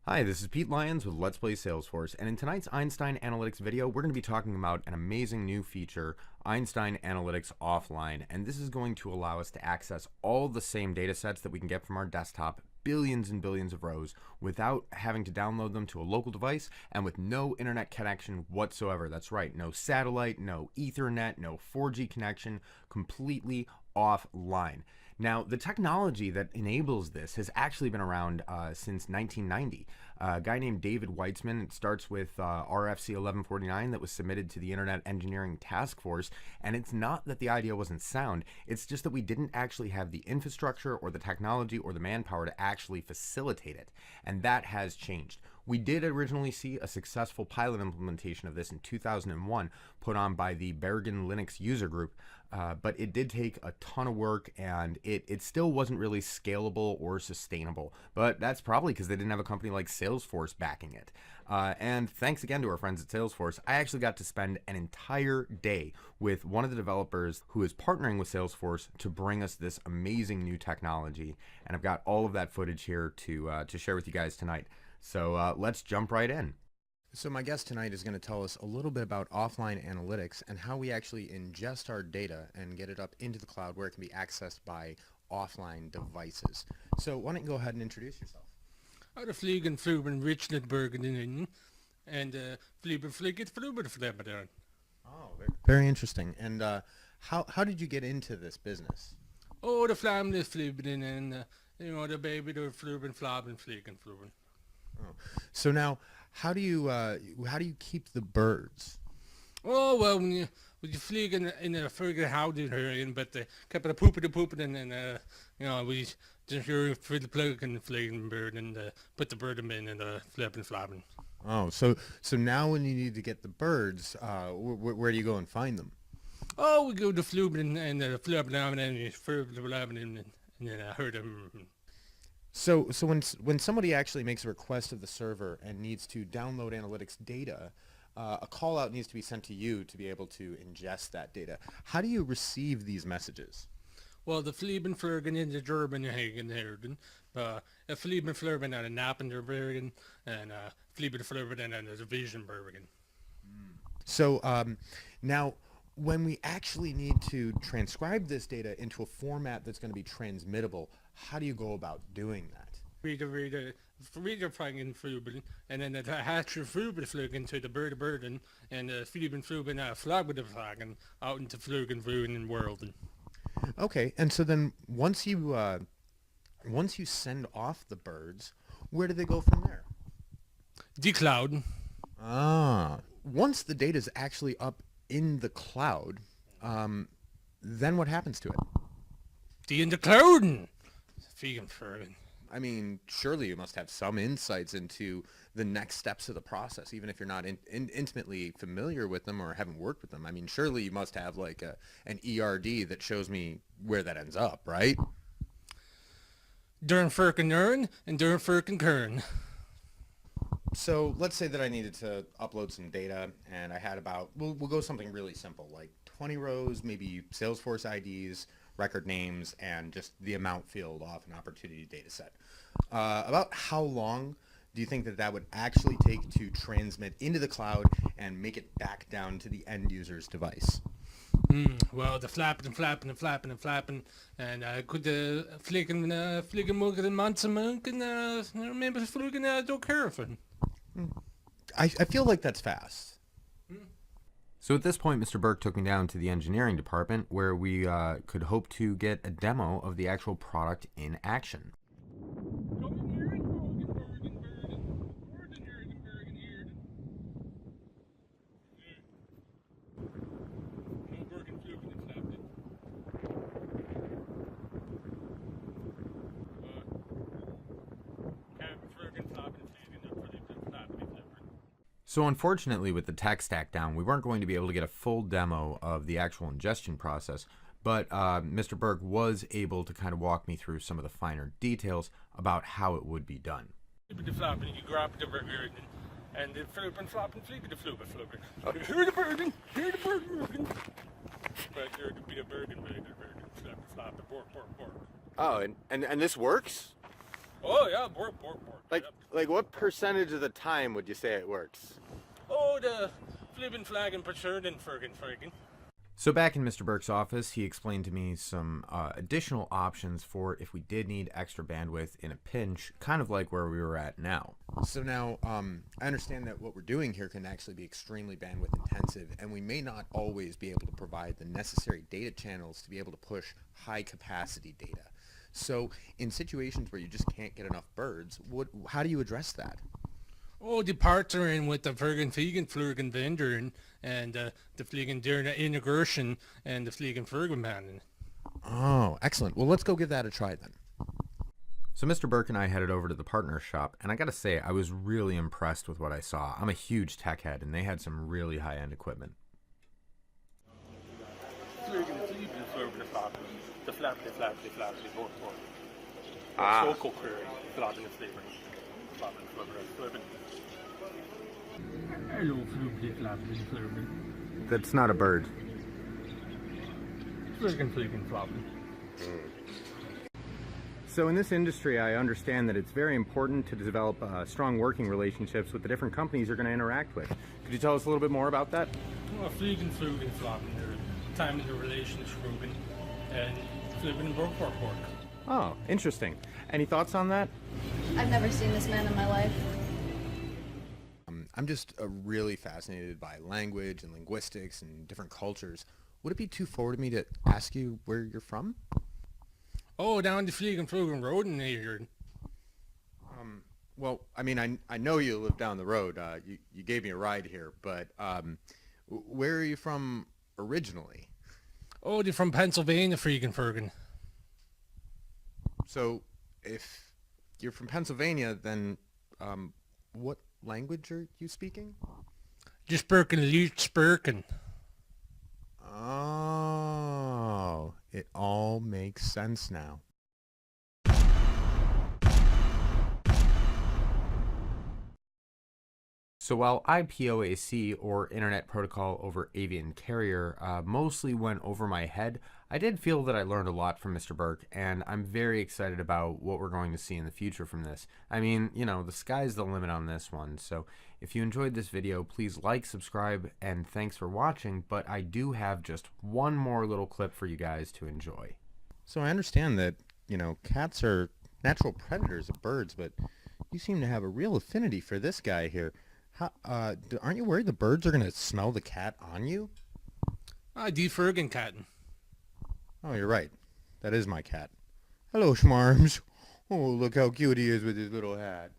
Hi, this is Pete Lyons with Let's Play Salesforce, and in tonight's Einstein Analytics video, we're going to be talking about an amazing new feature, Einstein Analytics Offline, and this is going to allow us to access all the same data sets that we can get from our desktop, billions and billions of rows, without having to download them to a local device and with no internet connection whatsoever. That's right, no satellite, no Ethernet, no 4G connection, completely offline. Now, the technology that enables this has actually been around since 1990. A guy named David Weitzman, it starts with RFC 1149 that was submitted to the Internet Engineering Task Force, and it's not that the idea wasn't sound, it's just that we didn't actually have the infrastructure or the technology or the manpower to actually facilitate it, and that has changed. We did originally see a successful pilot implementation of this in 2001 put on by the Bergen Linux user group, but it did take a ton of work and it still wasn't really scalable or sustainable. But that's probably because they didn't have a company like Salesforce backing it. And thanks again to our friends at Salesforce, I actually got to spend an entire day with one of the developers who is partnering with Salesforce to bring us this amazing new technology. And I've got all of that footage here to share with you guys tonight. So let's jump right in. So my guest tonight is going to tell us a little bit about offline analytics and how we actually ingest our data and get it up into the cloud where it can be accessed by offline devices. So why don't you go ahead and introduce yourself? De vliegen vloeben Richardbergen in and vliegen vliegen vloeben. Oh, very interesting. And how did you get into this business? Oh, the vlammen vliegen in and the baby the vloeben vlaben vliegen vloeben. Oh. So now, how do you keep the birds? Oh well, when you vliegen in a further houden here, but kept the poepen and we just here for the plug and vliegen bird and put the bird in and flippen flappen. Oh, so now when you need to get the birds, where do you go and find them? Oh, we go to vloeben and the flippen and you flippen and then I heard them. So when somebody actually makes a request of the server and needs to download analytics data, a call out needs to be sent to you to be able to ingest that data. How do you receive these messages? Well, the vliegen vluggen in the German hagen herden, a vliegen vluggen and a nappen der bergen, and vliegen vluggen and a vision bergen. So now, when we actually need to transcribe this data into a format that's going to be transmittable, how do you go about doing that? Reader vliegen vluggen, and then the hatcher vluggen to the birden, and the vliegen vluggen flaggen vlagen out into vluggen vluggen world. Okay, and so then once you send off the birds, where do they go from there? The cloud. Ah, once the data is actually up in the cloud, then what happens to it? The in the cloud. Vliegen vluggen. I mean, surely you must have some insights into the next steps of the process, even if you're not intimately familiar with them or haven't worked with them. I mean, surely you must have like an ERD that shows me where that ends up, right? Durn furken earn and durn furken kern. So let's say that I needed to upload some data and I had about, we'll go something really simple, like 20 rows, maybe Salesforce IDs, record names, and just the amount field off an opportunity data set. About how long do you think that would actually take to transmit into the cloud and make it back down to the end user's device? Well, the flapping and flapping and flapping and flapping, and I could fliegen morgen mansen and maybe fliegen door caravan. I feel like that's fast. So at this point, Mr. Burke took me down to the engineering department where we could hope to get a demo of the actual product in action. So unfortunately, with the tech stack down, we weren't going to be able to get a full demo of the actual ingestion process, but Mr. Berg was able to kind of walk me through some of the finer details about how it would be done. The flapping, you grab the burger and the flipping, flapping, flipping, the flipping, flipping. Hear the burden, hear the burden. Right there to be a burden, flapping, flapping, bork, bork, bork. Oh, and this works? Oh yeah, work. Like what percentage of the time would you say it works? Oh, the flipping flag and pursuing and friggin'. So back in Mr. Burke's office, he explained to me some additional options for if we did need extra bandwidth in a pinch, kind of like where we were at now. So now, I understand that what we're doing here can actually be extremely bandwidth intensive, and we may not always be able to provide the necessary data channels to be able to push high capacity data. So in situations where you just can't get enough birds, how do you address that? Oh, the partnering with the fliegen vendor and the fliegen integration and the fliegen Fergen man. Oh, excellent. Well, let's go give that a try then. So Mr. Burke and I headed over to the partner shop, and I gotta say, I was really impressed with what I saw. I'm a huge tech head, and they had some really high-end equipment. That's not a bird. So in this industry, I understand that it's very important to develop strong working relationships with the different companies you're going to interact with. Could you tell us a little bit more about that? Well, fliegen floppen, time in the relationship and flipping work. Oh, interesting. Any thoughts on that? I've never seen this man in my life. I'm just really fascinated by language and linguistics and different cultures. Would it be too forward of me to ask you where you're from? Oh, down the fliegen road in here. Well, I mean, I know you live down the road. You gave me a ride here, but where are you from originally? Oh, they're from Pennsylvania, Fergen. So, if you're from Pennsylvania, then what language are you speaking? Just Spurken. Oh, it all makes sense now. So while IPOAC, or Internet Protocol over Avian Carrier, mostly went over my head, I did feel that I learned a lot from Mr. Burke, and I'm very excited about what we're going to see in the future from this. I mean, you know, the sky's the limit on this one, so if you enjoyed this video, please like, subscribe, and thanks for watching, but I do have just one more little clip for you guys to enjoy. So I understand that, you know, cats are natural predators of birds, but you seem to have a real affinity for this guy here. Aren't you worried the birds are going to smell the cat on you? Die Fergen Katten. Oh, you're right. That is my cat. Hello, Schmarms. Oh, look how cute he is with his little hat.